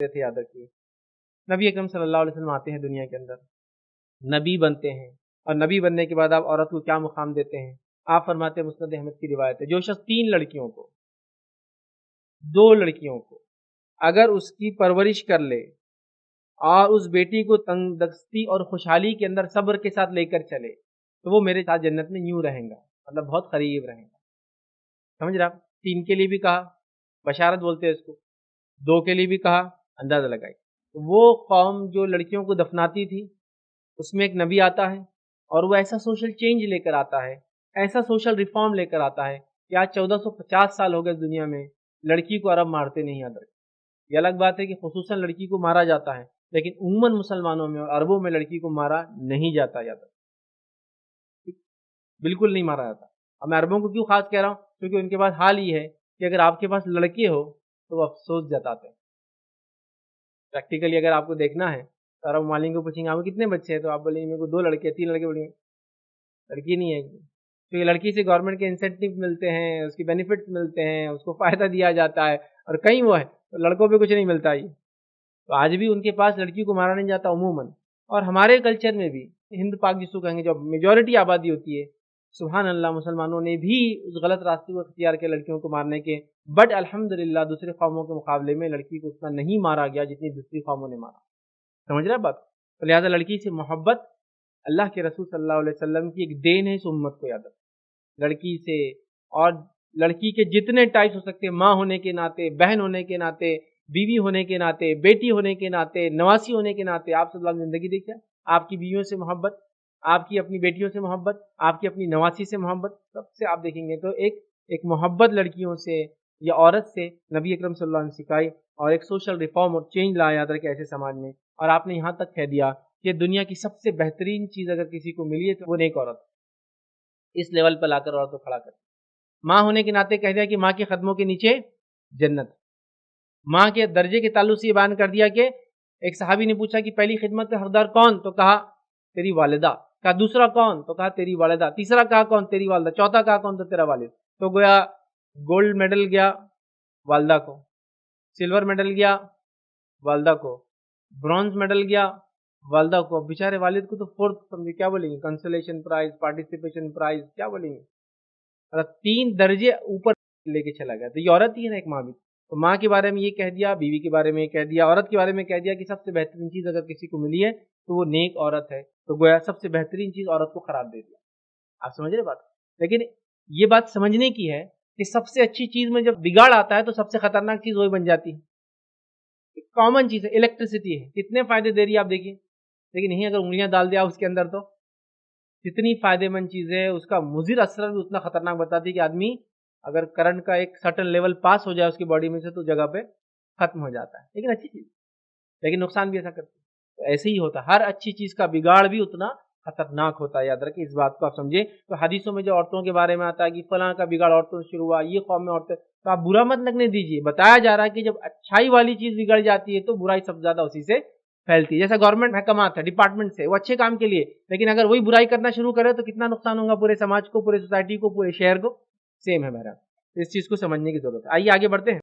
تھے، یاد رکھیے نبی اکرم صلی اللہ علیہ وسلم آتے ہیں دنیا کے اندر، نبی بنتے ہیں، اور نبی بننے کے بعد آپ عورت کو کیا مقام دیتے ہیں؟ آپ فرماتے ہیں، مسند احمد کی روایت ہے، جو شخص 3 لڑکیوں کو 2 لڑکیوں کو اگر اس کی پرورش کر لے اور اس بیٹی کو تنگ دستی اور خوشحالی کے اندر صبر کے ساتھ لے کر چلے تو وہ میرے ساتھ جنت میں یوں رہیں گا، مطلب بہت قریب رہیں گا، سمجھ رہے آپ؟ 3 کے لیے بھی کہا، بشارت بولتے ہیں اس کو، 2 کے لیے بھی کہا، اندازہ لگائی۔ وہ قوم جو لڑکیوں کو دفناتی تھی، اس میں ایک نبی آتا ہے اور وہ ایسا سوشل چینج لے کر آتا ہے، ایسا سوشل ریفارم لے کر آتا ہے کہ آج 1450 سال ہو گئے دنیا میں لڑکی کو عرب مارتے نہیں، یاد رکھیں۔ یہ الگ بات ہے کہ خصوصاً لڑکی کو مارا جاتا ہے، لیکن عموماً مسلمانوں میں اور عربوں میں لڑکی کو مارا نہیں جاتا، یاد رکھیں، بالکل نہیں مارا جاتا۔ اب میں عربوں کو کیوں خاص کہہ رہا ہوں؟ کیونکہ ان کے پاس حال یہ ہے کہ اگر آپ کے پاس لڑکے ہو تو وہ افسوس جتاتے ہیں۔ پریکٹیکلی اگر آپ کو دیکھنا ہے تو عرب ممالک کو پوچھیں گے آپ کو کتنے بچے ہیں، تو آپ بولیں گے میرے کو 2 لڑکے 3 لڑکے بولیں گے لڑکی نہیں ہے، کیونکہ لڑکی سے گورنمنٹ کے انسینٹیو ملتے ہیں، اس کی بینیفٹس ملتے ہیں، اس کو فائدہ دیا جاتا ہے، اور کہیں وہ ہے تو لڑکوں پہ کچھ نہیں ملتا۔ یہ تو آج بھی ان کے پاس لڑکی کو مارا نہیں جاتا عموماً، اور ہمارے کلچر میں بھی ہند پاک جس کو کہیں گے جو میجورٹی آبادی ہوتی ہے، سبحان اللہ مسلمانوں نے بھی اس غلط راستے کو اختیار کیا لڑکیوں کو مارنے کے، بٹ الحمدللہ دوسرے قوموں کے مقابلے میں لڑکی کو اتنا نہیں مارا گیا جتنی دوسری قوموں نے مارا، سمجھ رہے بات؟ تو لہٰذا لڑکی سے محبت اللہ کے رسول صلی اللہ علیہ وسلم کی ایک دین ہے اس امت کو، یاد رکھیں۔ لڑکی سے اور لڑکی کے جتنے ٹائپس ہو سکتے ہیں، ماں ہونے کے ناطے، بہن ہونے کے ناطے، بیوی ہونے کے ناطے، بیٹی ہونے کے ناطے، نواسی ہونے کے ناطے، آپ صلی اللہ علیہ وسلم زندگی دیکھیں، آپ کی بیویوں سے محبت، آپ کی اپنی بیٹیوں سے محبت، آپ کی اپنی نواسی سے محبت، سب سے آپ دیکھیں گے تو ایک محبت لڑکیوں سے یا عورت سے نبی اکرم صلی اللہ علیہ وسلم سکھائی، اور ایک سوشل ریفارم اور چینج لایا یاد رکھے ایسے سماج میں۔ اور آپ نے یہاں تک کہہ دیا کہ دنیا کی سب سے بہترین چیز اگر کسی کو ملی ہے تو وہ نیک عورت، اس لیول پر لا کر عورت کو کھڑا کر، ماں ہونے کے ناطے کہہ دیا کہ ماں کے قدموں کے نیچے جنت، ماں کے درجے کے تعلق سے یہ بیان کر دیا کہ ایک صحابی نے پوچھا کہ پہلی خدمت کا حقدار کون، تو کہا تیری والدہ، کہا دوسرا کون، تو کہا تیری والدہ، تیسرا کہا کون، تیری والدہ، چوتھا کہا کون، تو تیرا والد۔ تو گویا گولڈ میڈل گیا والدہ کو، سلور میڈل گیا والدہ کو، برونز میڈل گیا والدہ کو، اب بیچارے والد کو تو 4th سمجھے کیا بولیں گے، کنسولیشن پرائز، پارٹیسپیشن پرائز، کیا بولیں گے، 3 درجے اوپر لے کے چلا گیا۔ تو یہ عورت ہی ہے نا ایک ماں بھی، تو ماں کے بارے میں یہ کہہ دیا، بیوی کے بارے میں یہ کہہ دیا، عورت کے بارے میں کہہ دیا کہ سب سے بہترین چیز اگر کسی کو ملی ہے تو وہ نیک عورت ہے، تو گویا سب سے بہترین چیز عورت کو خراب دے دیا۔ آپ سمجھ رہے بات؟ لیکن یہ بات سمجھنے کی ہے کہ سب سے اچھی چیز میں جب بگاڑ آتا ہے تو سب سے خطرناک چیز وہی بن جاتی ہے۔ کامن چیز ہے، الیکٹریسٹی ہے، کتنے فائدے دے رہی ہے آپ دیکھیے، لیکن نہیں اگر انگلیاں ڈال دیا اس کے اندر تو جتنی فائدے مند چیز ہے اس کا مضر اثر بھی اتنا خطرناک بتاتی ہے کہ آدمی اگر کرنٹ کا ایک سرٹن لیول پاس ہو جائے اس کی باڈی میں سے تو جگہ پہ ختم ہو جاتا ہے، لیکن اچھی چیز، لیکن نقصان بھی ایسا کرتی ہے۔ تو ایسے ہی ہوتا ہے، ہر اچھی چیز کا بگاڑ بھی اتنا خطرناک ہوتا ہے، یاد رکھیں اس بات کو آپ سمجھیں۔ تو حدیثوں میں جو عورتوں کے بارے میں آتا ہے کہ فلاں کا بگاڑ عورتوں سے شروع ہوا، یہ قوم میں عورتیں، تو آپ برا مت لگنے دیجیے، بتایا جا رہا ہے کہ جب اچھائی والی چیز بگڑ جاتی ہے تو برائی سب سے زیادہ اسی سے پھیلتی ہے۔ جیسا گورنمنٹ محکمات ہے، ڈپارٹمنٹ سے، وہ اچھے کام کے لیے، لیکن اگر وہی برائی کرنا شروع کرے تو کتنا نقصان ہوگا پورے سماج کو، پورے سوسائٹی کو، پورے شہر کو۔ سیم ہے بہرحال، اس چیز کو سمجھنے کی ضرورت ہے۔ آئیے آگے بڑھتے ہیں۔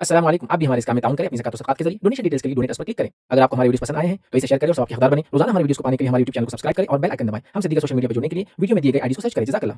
السلام علیکم، آپ بھی ہمارے اس کام میں تعاون کریں اپنی زکات و صدقات کے ذریعے۔ ڈونیشن ڈیٹیلز کے لیے ڈونیٹ اس پر کلک کریں۔ اگر آپ کو ہمارے ویڈیوز پسند آئے ہیں تو اسے شیئر کریں اور ثواب کے حقدار بنیں۔ روزانہ ہمارے ویڈیوز کو پانے کے لیے ہمارے یوٹیوب چینل کو سبسکرائب کریں اور بیل آئکن دبائیں۔ ہم سے دیگر سوشل میڈیا پر جڑنے کے لیے ویڈیو میں دیے گئے آئی ڈی کو سرچ کریں۔ جزاک اللہ۔